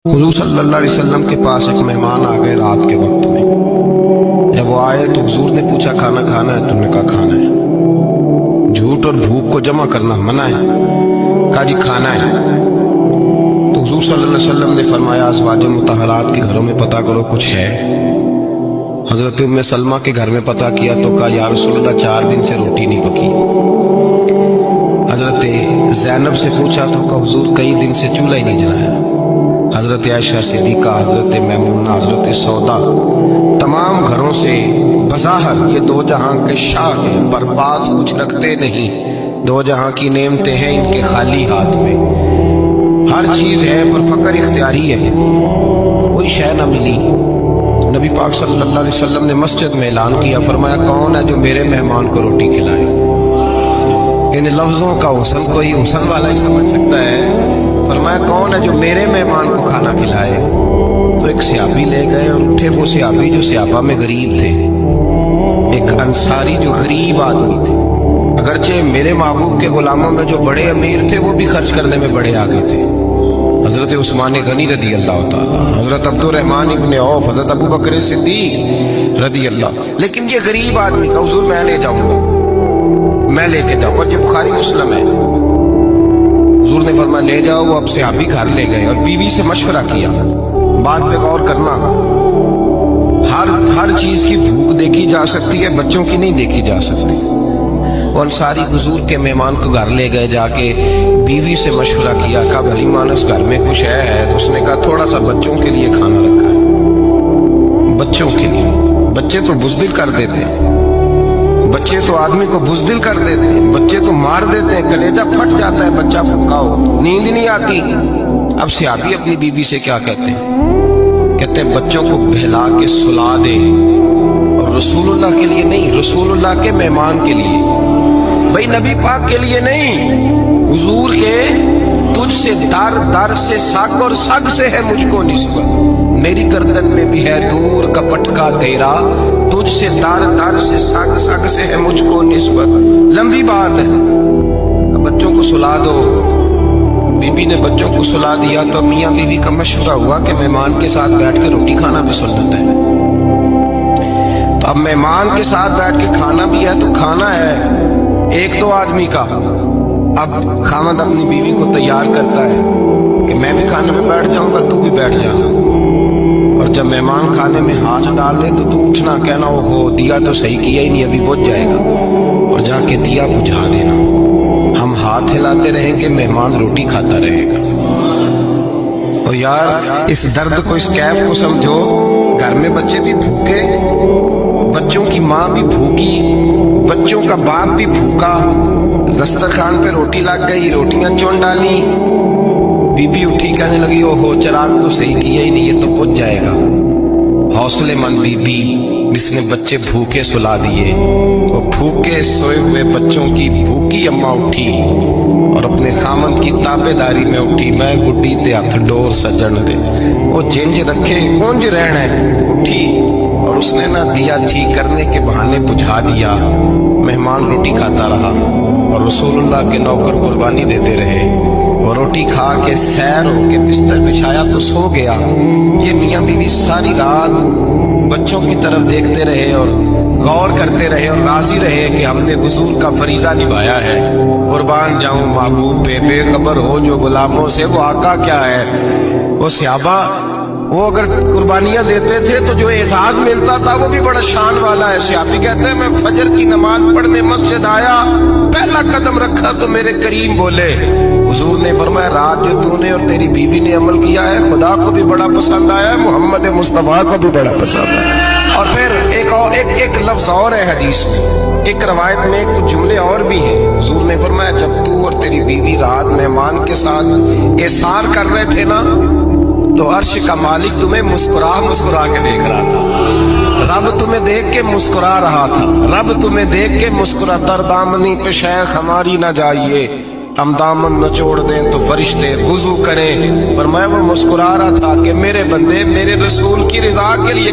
हुजूर सल्लल्लाहु अलैहि वसल्लम के पास एक मेहमान आ गए रात के वक्त में। जब वो आए तो हुजूर ने पूछा खाना खाना है? तुमने कहा खाना है। झूठ और भूख को जमा करना मना है? कहा जी खाना है। तो हुजूर सल्लल्लाहु अलैहि वसल्लम ने फरमाया अज़वाज मुतहरात के घरों में पता करो कुछ है। हजरत उम्मे सलमा के घर में पता किया तो कहा या रसूलल्लाह 4 दिन से रोटी नहीं पकी। हजरत ज़ैनब से पूछा तो कहा हुजूर कई दिन से चूल्हा ही नहीं जलाया। हजरत आयशा सिद्दीक़ा, हजरत मैमूना, हजरत सौदा, तमाम घरों से बज़ाहिर ये दो जहां के शाह हैं, पर पास कुछ रखते नहीं। दो जहां की नेमतें हैं इनके खाली हाथ में। हर चीज है पर फकर इख्तियारी है, कोई शय ना मिली। नबी पाक सल्लल्लाहु अलैहि वसल्लम ने मस्जिद में ऐलान किया, फरमाया कौन है जो मेरे मेहमान को रोटी खिलाए। इन लफ्जों का हुस्न कोई हुस्न वाला ही समझ सकता है। फरमाया कौन है जो मेरे मेहमान को खाना खिलाए। तो एक सहाबी ले गए और उठे। वो सहाबी जो सहाबा में गरीब थे, एक अंसारी जो गरीब आदमी थे। अगरचे मेरे महबूब के गुलामों में जो बड़े अमीर थे वो भी खर्च करने में बड़े आगे थे। हजरत उस्मान गनी रदी अल्लाह ताला, हजरत अब्दुर्रहमान इब्ने औफ, हजरत अबू बकर सिद्दीक रदी अल्लाह। लेकिन ये गरीब आदमी का हुजूर मैं ले जाऊंगा, मैं लेके जाऊंगा। जो बुखारी मुस्लिम है, हुजूर ने फरमाया ले जाओ। वो अब सहाबी घर ले गए और बीवी से मशवरा किया। बात पे गौर करना, हर चीज की भूख देखी जा सकती है, बच्चों की नहीं देखी जा सकती। वो अंसारी हुजूर के मेहमान को घर ले गए, जाके बीवी से मशवरा किया। कहा भली मानस घर में कुछ है? तो उसने कहा थोड़ा सा बच्चों के लिए खाना रखा है। बच्चों के लिए? बच्चे तो बुज़दिल कर देते हैं, बच्चे तो आदमी को बुज़दिल कर देते हैं, बच्चे तो मार देते हैं, कलेजा फट जाता है बच्चा भूखा हो, नींद नहीं आती। अब सहाबी अपनी बीवी से क्या कहते हैं? कहते हैं बच्चों को बहला के सुला दे, और रसूलुल्लाह के लिए नहीं, रसूलुल्लाह के मेहमान के लिए, भाई नबी पाक के लिए नहीं। हुजूर के तुझसे दर दर से साग और साग से है मुझको निस्बत, मेरी गर्दन में भी है दूर का पटका तेरा। तुझसे दर दर से साग साग से है मुझको निस्बत। लंबी बात है। बच्चों को सुला दो। बीबी ने बच्चों को सुला दिया तो मियाँ बीवी का मशवरा हुआ कि मेहमान के साथ बैठ के रोटी खाना भी सुन्नत है। तो अब मेहमान के साथ बैठ के खाना भी है तो खाना है एक दो आदमी का। अब खामद अपनी बीवी को तैयार करता है कि मैं भी खाने में बैठ जाऊंगा, तू भी बैठ जाना। और जब मेहमान खाने में हाथ डाल ले तो तू उठना, कहना ओहो दिया तो सही किया ही नहीं, अभी बुझ जाएगा, और जाके दिया बुझा देना। हम हाथ हिलाते रहेंगे, मेहमान रोटी खाता रहेगा। और यार इस दर्द को, इस कैफ को समझो। घर में बच्चे भी भूखे, बच्चों की माँ भी भूखी, बच्चों का बाप भी भूखा। दस्तरखान पे रोटी लग गई, रोटियां चुन डाली, बीबी उठी कहने लगी ओहो चिराग तो सही किया ही नहीं, ये तो बुझ जाएगा। हौसलेमंद बीबी जिसने बच्चे भूखे सुला दिए, वो भूखे सोए हुए बच्चों की भूखी अम्मा उठी और अपने खामद की ताबेदारी में उठी। मैं गुड्डी ते हथ डोर सजन दे, वो जिंज रखे कुंज रहना है। उठी और उसने ना दिया ठीक करने के बहाने बुझा दिया। मेहमान रोटी खाता रहा और रसूलुल्लाह के नौकर कुर्बानी देते रहे। वो रोटी खा के सैर होके बिस्तर बिछाया तो सो गया। ये मियाँ बीवी सारी रात बच्चों की तरफ देखते रहे और गौर करते रहे और राजी रहे कि हमने हुजूर का फरीजा निभाया है। कुर्बान जाऊं महबूब पे, बेखबर हो जो गुलामों से, वो आका क्या है। वो सहाबा वो अगर कुर्बानियां देते थे तो जो एजाज मिलता था वो भी बड़ा शान वाला है। सहाबी कहते हैं मैं फजर की नमाज पढ़ने मस्जिद आया, पहला कदम रखा तो मेरे करीम बोले। हुजूर ने फरमाया रात जो तूने और तेरी बीवी ने अमल किया है खुदा को भी बड़ा पसंद आया है, मोहम्मद मुस्तफा को भी बड़ा पसंद आया। और फिर एक लफ्ज और है हदीस में, एक रवायत में कुछ जुमले और भी हैं। हुजूर ने फरमाया जब तू और तेरी बीवी रात मेहमान के साथ एसार कर रहे थे ना, तो अर्श का मालिक तुम्हें मुस्कुरा मुस्कुरा के देख रहा था। रब तुम्हें देख के मुस्कुरा रहा था। रब तुम्हें देख के मुस्कुरा। तर दामनी पे शेख हमारी ना जाइए, हम दामन न छोड़ दें तो फरिश्ते वुजू करें। पर मैं वो मुस्कुरा रहा था कि मेरे बंदे मेरे रसूल की रिजा के लिए